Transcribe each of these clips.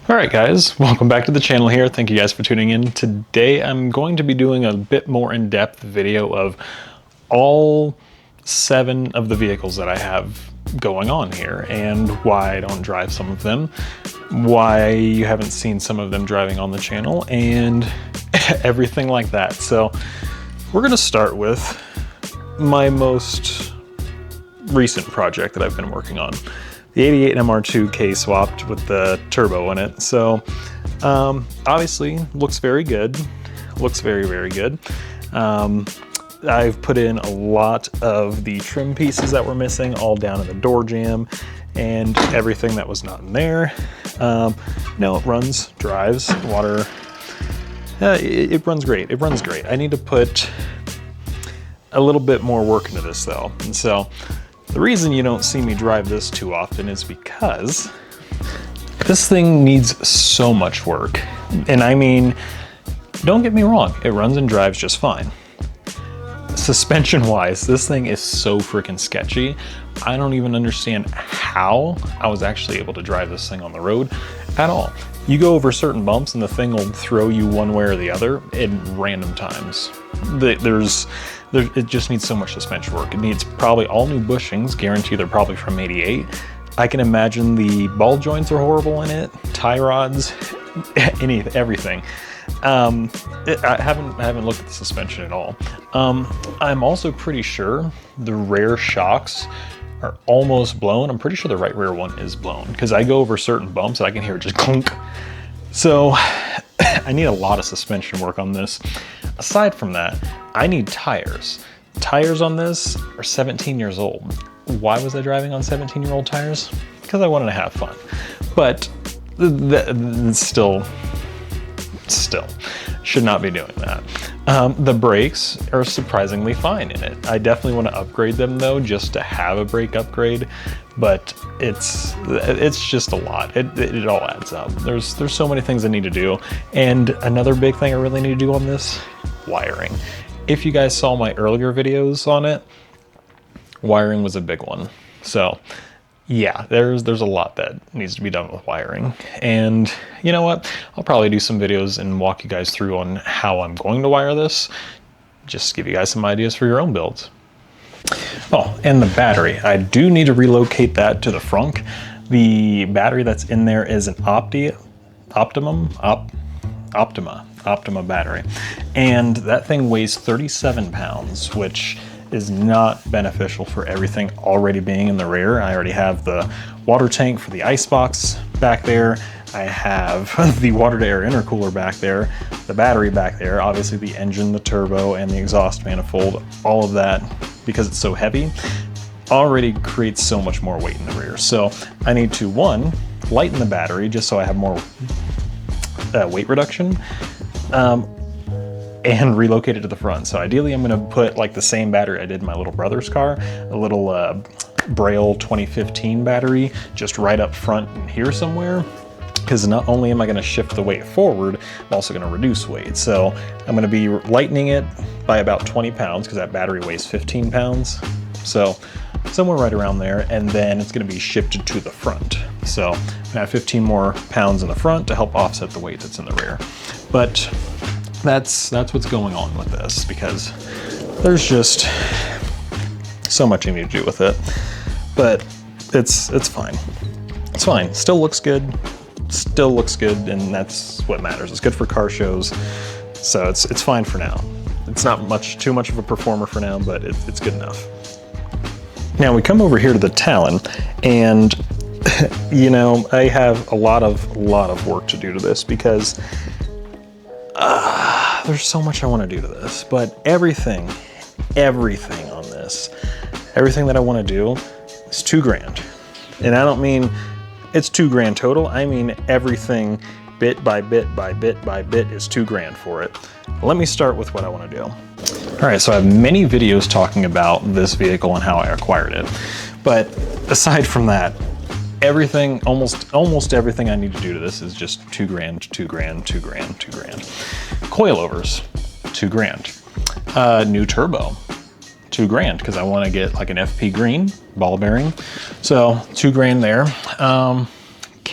Alright guys, welcome back to the channel here. Thank you guys for tuning in. Today I'm going to be doing a bit more in-depth video of all 7 of the vehicles that I have going on here and why I don't drive some of them, why you haven't seen some of them driving on the channel, and everything like that. So we're going to start with my most recent project that I've been working on. The 88 MR2 K-swapped with the turbo in it. So obviously looks very good, looks very, very good. I've put in a lot of the trim pieces that were missing, all down in the door jamb and everything that was not in there. No, it runs, drives, water. It runs great, it runs great. I need to put a little bit more work into this though. And so the reason you don't see me drive this too often is because this thing needs so much work. And I mean, don't get me wrong, it runs and drives just fine. Suspension wise, this thing is so freaking sketchy. I don't even understand how I was actually able to drive this thing on the road at all. You go over certain bumps and the thing will throw you one way or the other in random times. It just needs so much suspension work. It needs probably all new bushings, guaranteed they're probably from 88. I can imagine the ball joints are horrible in it, tie rods, everything. I haven't looked at the suspension at all. I'm also pretty sure the rear shocks are almost blown. I'm pretty sure the right rear one is blown because I go over certain bumps and I can hear it just clunk. So I need a lot of suspension work on this. Aside from that, I need tires. Tires on this are 17 years old. Why was I driving on 17-year-old tires? Because I wanted to have fun. But still should not be doing that. The brakes are surprisingly fine in it. I definitely want to upgrade them though, just to have a brake upgrade, but it's just a lot. It all adds up. There's so many things I need to do. And another big thing I really need to do on this, wiring. If you guys saw my earlier videos on it, wiring was a big one. So yeah, there's a lot that needs to be done with wiring. And you know what? I'll probably do some videos and walk you guys through on how I'm going to wire this. Just give you guys some ideas for your own builds. Oh, and the battery. I do need to relocate that to the front. The battery that's in there is an Optima battery. And that thing weighs 37 pounds, which is not beneficial for everything already being in the rear. I already have the water tank for the icebox back there. I have the water to air intercooler back there, the battery back there, obviously the engine, the turbo, and the exhaust manifold. All of that, because it's so heavy, already creates so much more weight in the rear. So I need to, one, lighten the battery just so I have more weight reduction. And relocate it to the front. So ideally I'm gonna put like the same battery I did in my little brother's car, a little Braille 2015 battery, just right up front in here somewhere. Because not only am I gonna shift the weight forward, I'm also gonna reduce weight. So I'm gonna be lightening it by about 20 pounds because that battery weighs 15 pounds. So somewhere right around there, and then it's gonna be shifted to the front. So I'm gonna have 15 more pounds in the front to help offset the weight that's in the rear. But that's what's going on with this, because there's just so much you need to do with it. But it's fine. It's fine. Still looks good. Still looks good, and that's what matters. It's good for car shows. So it's fine for now. It's not too much of a performer for now, but it's good enough. Now we come over here to the Talon, and you know, I have a lot of work to do to this because there's so much I want to do to this, but everything on this, everything that I want to do is $2,000. And I don't mean it's $2,000 total. I mean everything bit by bit by bit by bit is $2,000 for it. Let me start with what I want to do. All right, so I have many videos talking about this vehicle and how I acquired it. But aside from that, everything, almost everything I need to do to this is just $2,000, $2,000, $2,000, $2,000. Coilovers, $2,000. New turbo, $2,000, because I want to get like an FP green ball bearing. So $2,000 there.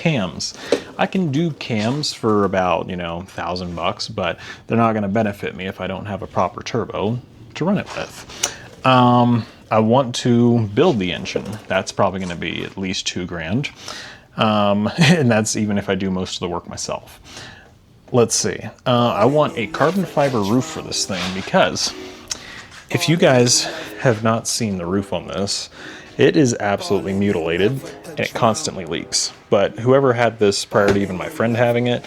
cams. I can do cams for about, you know, $1,000, but they're not gonna benefit me if I don't have a proper turbo to run it with. I want to build the engine. That's probably gonna be at least $2,000. And that's even if I do most of the work myself. Let's see. I want a carbon fiber roof for this thing because if you guys have not seen the roof on this, it is absolutely mutilated and it constantly leaks. But whoever had this prior to even my friend having it,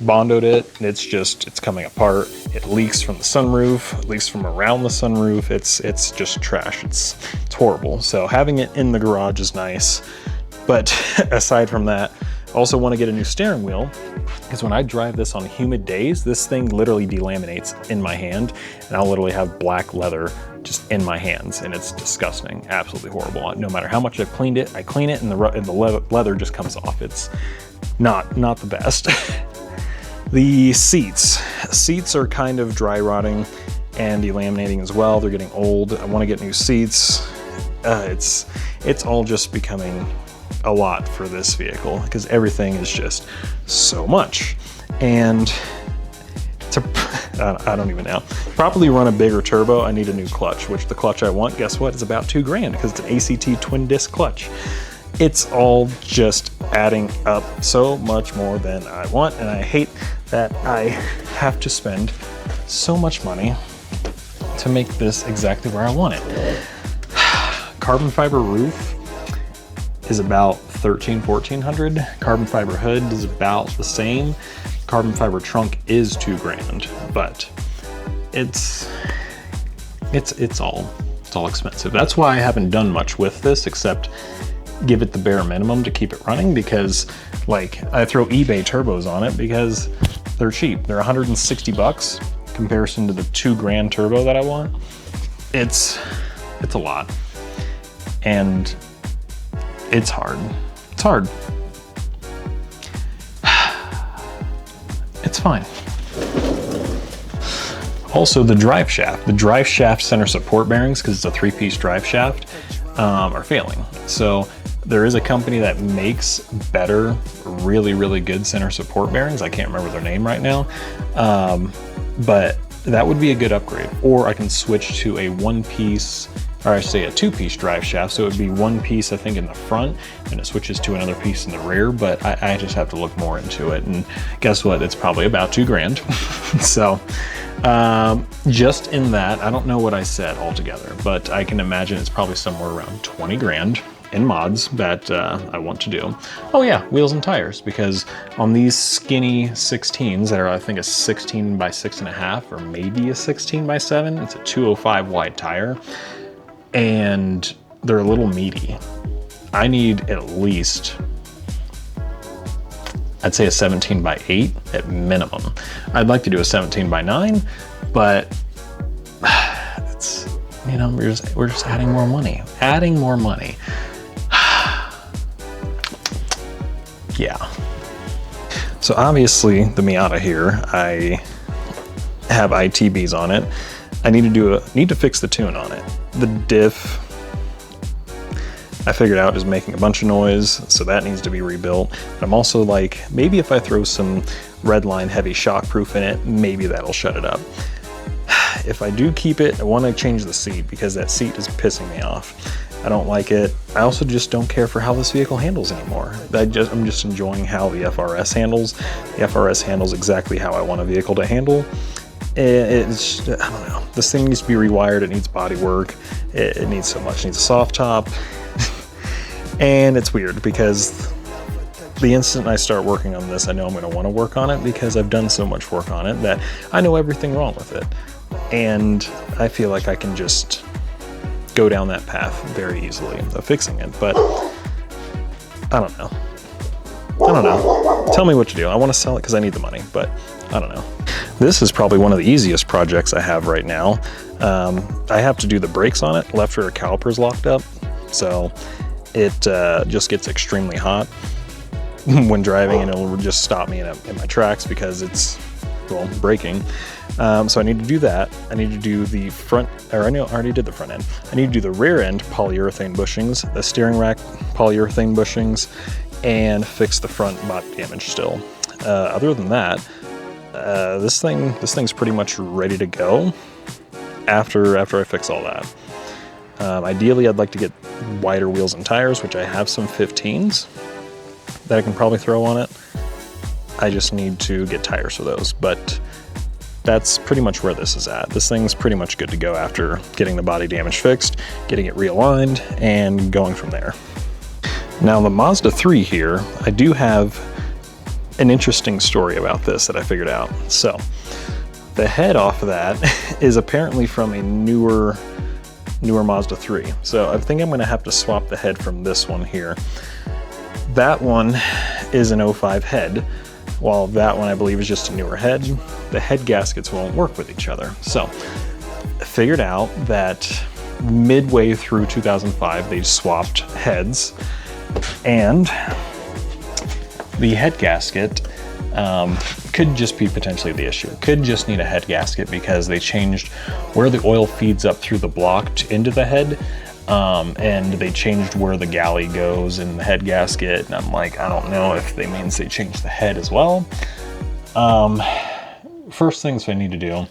bondoed it, and it's coming apart. It leaks from the sunroof, it leaks from around the sunroof. It's just trash. It's horrible. So having it in the garage is nice. But aside from that, I also want to get a new steering wheel because when I drive this on humid days, this thing literally delaminates in my hand and I'll literally have black leather just in my hands and it's disgusting, absolutely horrible. No matter how much I've cleaned it, I clean it and the leather just comes off. It's not the best. The seats are kind of dry rotting and delaminating as well. They're getting old. I want to get new seats. It's all just becoming a lot for this vehicle because everything is just so much. And I don't even know. Properly run a bigger turbo, I need a new clutch, which the clutch I want, guess what, is about $2,000 because it's an ACT twin disc clutch. It's all just adding up so much more than I want, and I hate that I have to spend so much money to make this exactly where I want it. Carbon fiber roof is about $1,400. Carbon fiber hood is about the same. Carbon fiber trunk is $2,000, but it's all expensive. That's why I haven't done much with this except give it the bare minimum to keep it running, because like I throw eBay turbos on it because they're cheap. They're $160 comparison to the $2,000 turbo that I want. It's a lot, and it's hard. It's hard. It's fine. Also, the drive shaft center support bearings, because it's a 3-piece drive shaft, are failing. So there is a company that makes better, really good center support bearings. I can't remember their name right now, but that would be a good upgrade. Or I can switch to a 1-piece, or I say a 2-piece drive shaft. So it would be 1 piece, I think, in the front, and it switches to another piece in the rear, but I just have to look more into it. And guess what? It's probably about $2,000. So just in that, I don't know what I said altogether, but I can imagine it's probably somewhere around $20,000 in mods that I want to do. Oh yeah, wheels and tires, because on these skinny 16s that are, I think, a 16 by 6.5 or maybe a 16 by 7, it's a 205 wide tire, and they're a little meaty. I need at least, I'd say a 17 by 8 at minimum. I'd like to do a 17 by 9, but it's, you know, we're just adding more money. Yeah. So obviously the Miata here, I have ITBs on it. I need to fix the tune on it. The diff, I figured out, is making a bunch of noise, so that needs to be rebuilt. But I'm also like, maybe if I throw some Redline heavy shockproof in it, maybe that'll shut it up. If I do keep it, I want to change the seat because that seat is pissing me off. I don't like it. I also just don't care for how this vehicle handles anymore. I'm just enjoying how the FRS handles. The FRS handles exactly how I want a vehicle to handle. It's, I don't know. This thing needs to be rewired. It needs body work. It needs so much. It needs a soft top. And it's weird because the instant I start working on this, I know I'm going to want to work on it because I've done so much work on it that I know everything wrong with it. And I feel like I can just go down that path very easily of fixing it. But I don't know. Tell me what to do. I want to sell it because I need the money, but I don't know. This is probably one of the easiest projects I have right now. I have to do the brakes on it. Left rear caliper's locked up, so it just gets extremely hot when driving, and it'll just stop me in my tracks because it's, well, braking. So I need to do that. I need to do the front, or I already did the front end. I need to do the rear end polyurethane bushings, the steering rack polyurethane bushings, and fix the front body damage still. Other than that, this thing's pretty much ready to go after I fix all that. Ideally, I'd like to get wider wheels and tires, which I have some 15s that I can probably throw on it. I just need to get tires for those, but that's pretty much where this is at. This thing's pretty much good to go after getting the body damage fixed, getting it realigned, and going from there. Now the Mazda 3 here, I do have an interesting story about this that I figured out. So the head off of that is apparently from a newer Mazda 3. So I think I'm gonna have to swap the head from this one here. That one is an 05 head, while that one I believe is just a newer head. The head gaskets won't work with each other. So I figured out that midway through 2005, they swapped heads, and the head gasket could just be potentially the issue. It could just need a head gasket because they changed where the oil feeds up through the block into the head, and they changed where the galley goes in the head gasket. And I'm like, I don't know if they means they changed the head as well. First things I need to do,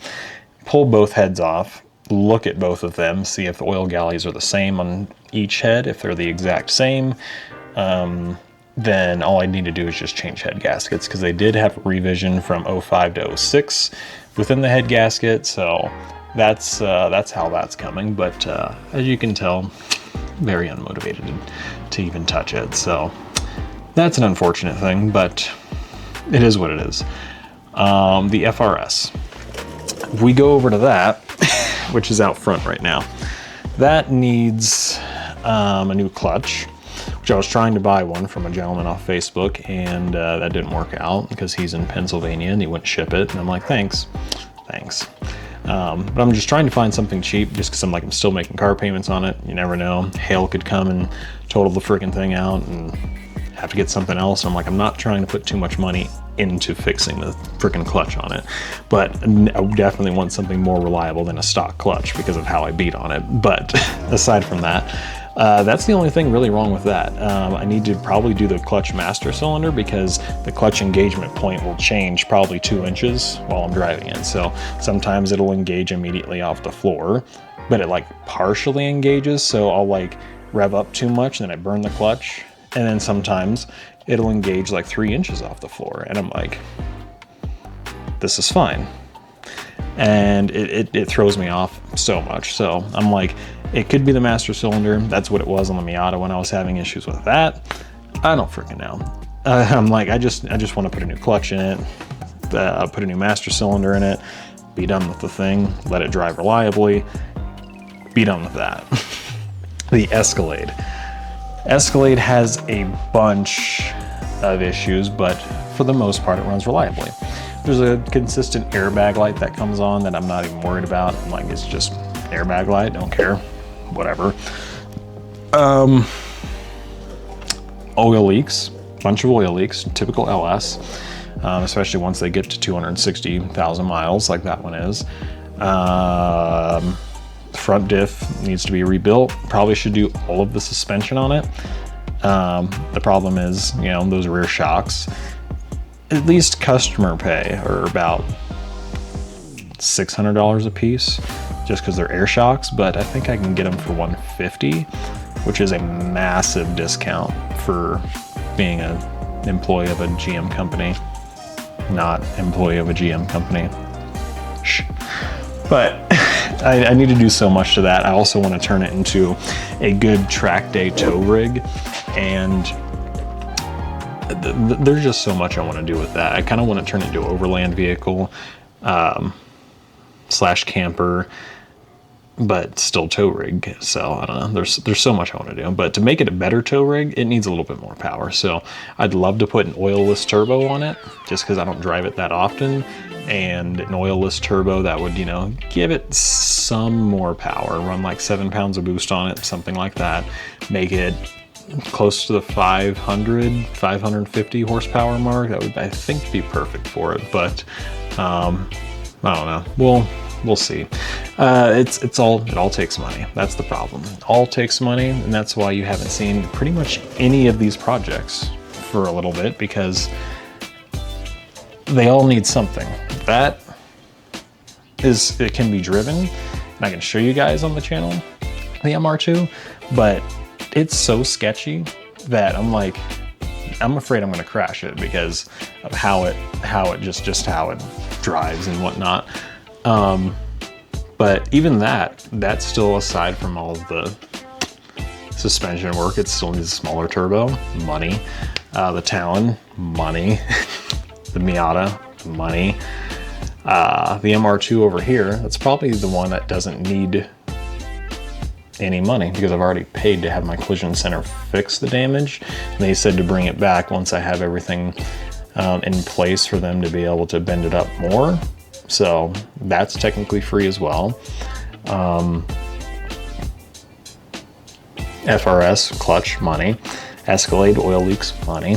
pull both heads off, look at both of them, see if the oil galleys are the same on each head. If they're the exact same, then all I need to do is just change head gaskets, because they did have a revision from 05 to 06 within the head gasket. So that's how that's coming. But as you can tell, very unmotivated to even touch it. So that's an unfortunate thing, but it is what it is. The FRS. If we go over to that, which is out front right now, that needs a new clutch, which I was trying to buy one from a gentleman off Facebook, and that didn't work out because he's in Pennsylvania and he wouldn't ship it. And I'm like, thanks. But I'm just trying to find something cheap, just because I'm still making car payments on it. You never know. Hail could come and total the freaking thing out and have to get something else. I'm like, I'm not trying to put too much money into fixing the freaking clutch on it, but I definitely want something more reliable than a stock clutch because of how I beat on it. But aside from that, that's the only thing really wrong with that. I need to probably do the clutch master cylinder, because the clutch engagement point will change probably 2 inches while I'm driving it. So sometimes it'll engage immediately off the floor, but it partially engages. So I'll rev up too much and then I burn the clutch. And then sometimes it'll engage 3 inches off the floor. And I'm like, this is fine. And it throws me off so much. So I'm like, it could be the master cylinder. That's what it was on the Miata when I was having issues with that. I don't freaking know. I'm like, I just want to put a new clutch in it, put a new master cylinder in it, be done with the thing, let it drive reliably, be done with that. The Escalade. Escalade has a bunch of issues, but for the most part, it runs reliably. There's a consistent airbag light that comes on that I'm not even worried about. I'm like, it's just airbag light, don't care, whatever. Oil leaks, bunch of oil leaks, typical LS, especially once they get to 260,000 miles like that one is. Front diff needs to be rebuilt. Probably should do all of the suspension on it. The problem is, those rear shocks, at least customer pay, are about $600 a piece, just because they're air shocks, but I think I can get them for $150, which is a massive discount for being an employee of a GM company, not employee of a GM company. Shh. But I need to do so much to that. I also want to turn it into a good track day tow rig, and there's just so much I want to do with that. I kind of want to turn it into an overland vehicle slash camper, but still tow rig. So I don't know, there's so much I want to do, but to make it a better tow rig, it needs a little bit more power. So I'd love to put an oilless turbo on it, just because I don't drive it that often, and an oilless turbo that would, give it some more power, run 7 pounds of boost on it, something like that, make it close to the 550 horsepower mark. That would, I think, be perfect for it. But I don't know. We'll see. It all takes money. That's the problem. It all takes money, and that's why you haven't seen pretty much any of these projects for a little bit because they all need something. That is, it can be driven, and I can show you guys on the channel, the MR2, but it's so sketchy that I'm like, I'm afraid I'm gonna crash it because of how it just how it drives and whatnot. But even that's still, aside from all of the suspension work, it still needs a smaller turbo, money. The Talon, money. The Miata, money. The MR2 over here, that's probably the one that doesn't need any money because I've already paid to have my collision center fix the damage. And they said to bring it back once I have everything in place for them to be able to bend it up more. So that's technically free as well. FRS, clutch, money. Escalade, oil leaks, money.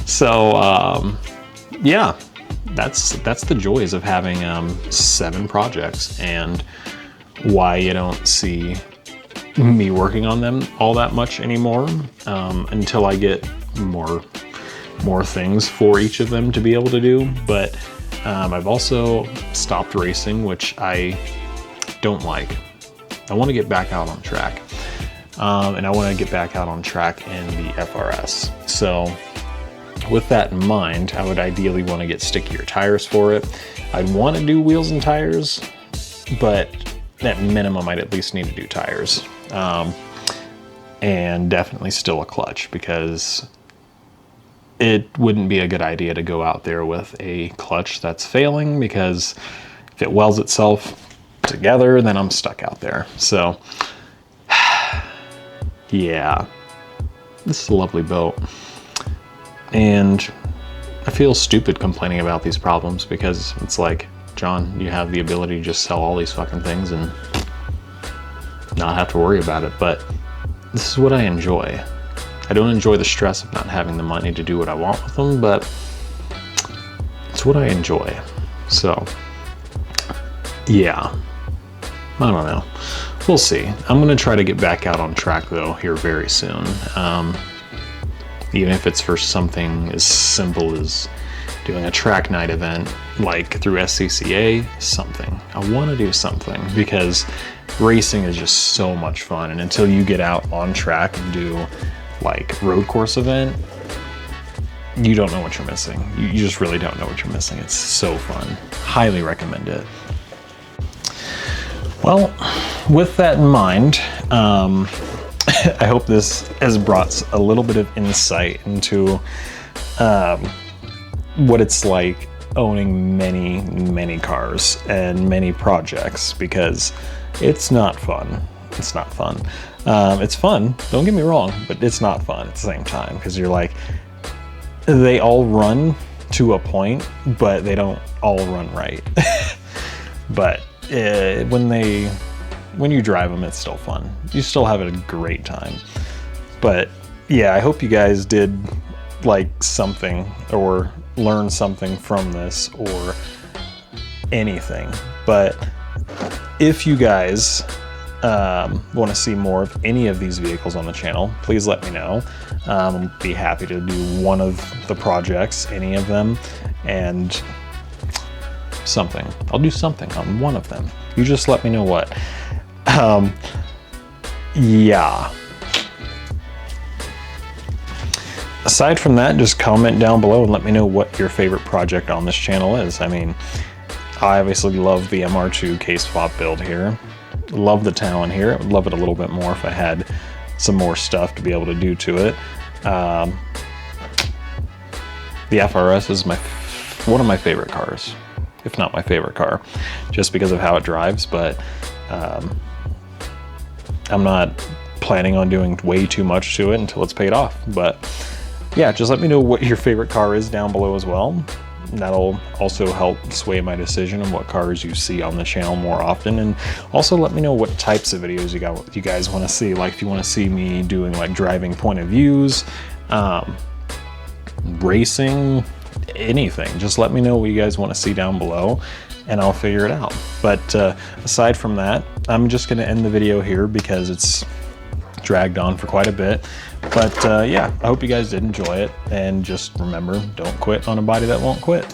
So yeah, that's the joys of having 7 projects, and why you don't see me working on them all that much anymore until I get more things for each of them to be able to do. But I've also stopped racing, which I don't like. I want to get back out on track, and I want to get back out on track in the FRS. So with that in mind, I would ideally want to get stickier tires for it. I'd want to do wheels and tires, but at minimum, I'd at least need to do tires. And definitely still a clutch, because it wouldn't be a good idea to go out there with a clutch that's failing, because if it welds itself together, then I'm stuck out there. So yeah, this is a lovely boat. And I feel stupid complaining about these problems, because it's like, John, you have the ability to just sell all these fucking things and not have to worry about it. But this is what I enjoy. I don't enjoy the stress of not having the money to do what I want with them, but it's what I enjoy. So yeah, I don't know. We'll see. I'm gonna try to get back out on track though here very soon. Even if it's for something as simple as doing a track night event, like through SCCA, something. I want to do something, because racing is just so much fun. And until you get out on track and do like road course event, you don't know what you're missing. You just really don't know what you're missing. It's so fun. Highly recommend it. Well, with that in mind, I hope this has brought a little bit of insight into what it's like owning many cars and many projects, because it's not fun. It's not fun. It's fun, don't get me wrong, but it's not fun at the same time, because you're like, they all run to a point, but they don't all run right. But when you drive them, it's still fun. You still have a great time. But yeah, I hope you guys did like something or learn something from this or anything. But if you guys want to see more of any of these vehicles on the channel, please let me know. I'll be happy to do one of the projects, any of them, and something. I'll do something on one of them. You just let me know what. Yeah. Aside from that, just comment down below and let me know what your favorite project on this channel is. I mean, I obviously love the MR2 case swap build here. Love the Talon here. I would love it a little bit more if I had some more stuff to be able to do to it. The FRS is one of my favorite cars, if not my favorite car, just because of how it drives. But I'm not planning on doing way too much to it until it's paid off. But yeah, just let me know what your favorite car is down below as well. That'll also help sway my decision on what cars you see on the channel more often. And also let me know what types of videos you guys want to see. Like if you want to see me doing like driving point of views, racing, anything. Just let me know what you guys want to see down below and I'll figure it out. But aside from that, I'm just going to end the video here because it's dragged on for quite a bit. But yeah, I hope you guys did enjoy it, and just remember, don't quit on a body that won't quit.